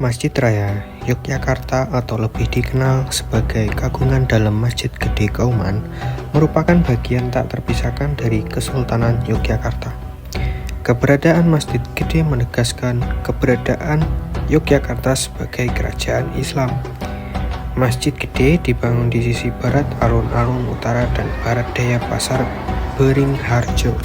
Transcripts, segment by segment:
Masjid Raya Yogyakarta atau lebih dikenal sebagai Kagungan Dalam Masjid Gede Kauman merupakan bagian tak terpisahkan dari Kesultanan Yogyakarta. Keberadaan Masjid Gede menegaskan keberadaan Yogyakarta sebagai kerajaan Islam. Masjid Gede dibangun di sisi barat alun-alun utara dan barat daya Pasar Beringharjo.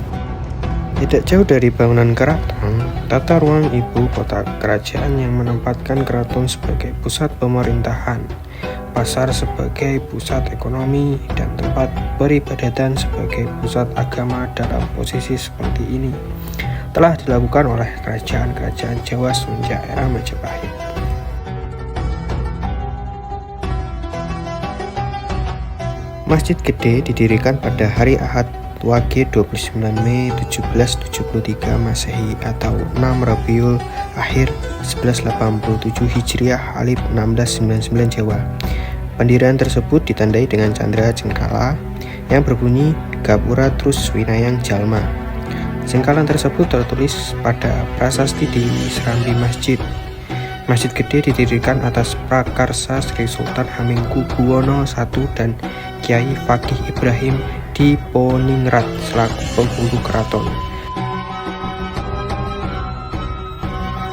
Tidak jauh dari bangunan keraton, tata ruang ibu kota kerajaan yang menempatkan keraton sebagai pusat pemerintahan, pasar sebagai pusat ekonomi, dan tempat peribadatan sebagai pusat agama dalam posisi seperti ini telah dilakukan oleh kerajaan-kerajaan Jawa semenjak era Majapahit. Masjid Gede didirikan pada hari Ahad Wage 29 Mei 1773 Masehi atau 6 Rabiul Akhir 1187 Hijriah Alif 1699 Jawa. Pendirian tersebut ditandai dengan candra cengkala yang berbunyi Gapura Trus Winayang Jalma. Cengkalan tersebut tertulis pada prasasti di serambi masjid. Masjid Gede didirikan atas prakarsa Sri Sultan Hamengkubuwono I dan Kiai Fakih Ibrahim Diponingrat selaku penghulu keraton.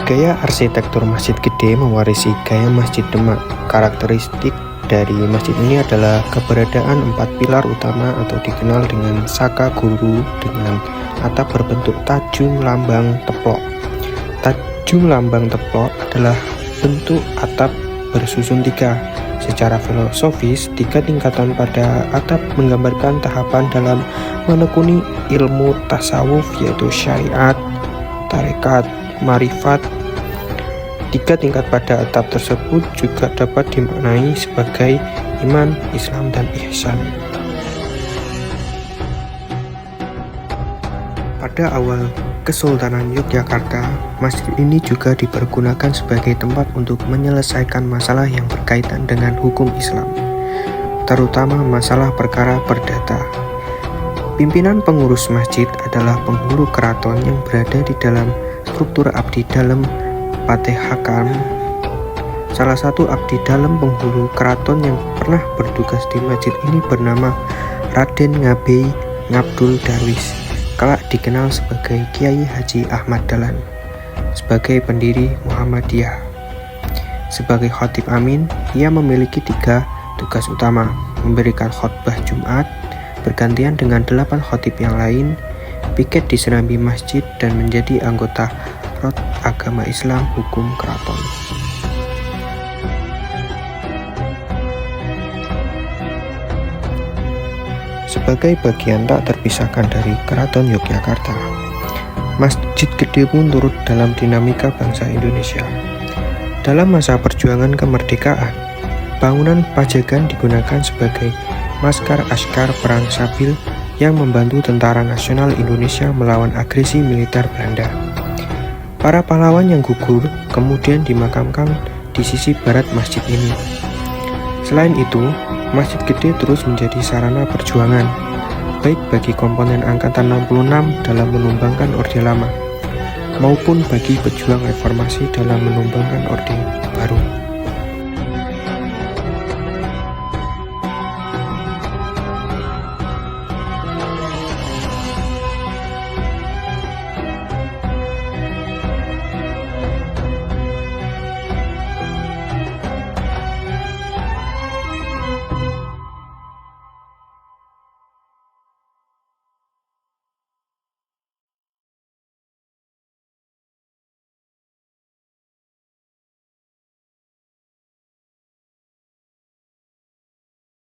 Gaya arsitektur Masjid Gede mewarisi gaya Masjid Demak. Karakteristik dari masjid ini adalah keberadaan 4 pilar utama atau dikenal dengan saka guru dengan atap berbentuk tajung lambang teplok. Tajung lambang teplok adalah bentuk atap bersusun 3. Secara filosofis, 3 tingkatan pada atap menggambarkan tahapan dalam menekuni ilmu tasawuf yaitu syariat, tarekat, marifat. 3 tingkat pada atap tersebut juga dapat dimaknai sebagai iman, Islam, dan ihsan. Pada awal Kesultanan Yogyakarta, masjid ini juga dipergunakan sebagai tempat untuk menyelesaikan masalah yang berkaitan dengan hukum Islam, terutama masalah perkara perdata. Pimpinan pengurus masjid adalah penghulu keraton yang berada di dalam struktur abdi dalem Patihakam. Salah satu abdi dalem penghulu keraton yang pernah bertugas di masjid ini bernama Raden Ngabei Ngabdul Darwis, kelak dikenal sebagai Kiai Haji Ahmad Dahlan. Sebagai pendiri Muhammadiyah, sebagai khatib amin, ia memiliki 3 tugas utama: memberikan khotbah Jumat bergantian dengan 8 khatib yang lain, piket di serambi masjid, dan menjadi anggota Rot Agama Islam Hukum Keraton. Sebagai bagian tak terpisahkan dari Keraton Yogyakarta, Masjid Gede pun turut dalam dinamika bangsa Indonesia. Dalam masa perjuangan kemerdekaan, bangunan Pajagan digunakan sebagai maskar askar perang Sabil yang membantu Tentara Nasional Indonesia melawan agresi militer Belanda. Para pahlawan yang gugur kemudian dimakamkan di sisi barat masjid ini. Selain itu, Masjid Gede terus menjadi sarana perjuangan, baik bagi komponen Angkatan 66 dalam menumbangkan Orde Lama, maupun bagi pejuang reformasi dalam menumbangkan Orde Baru.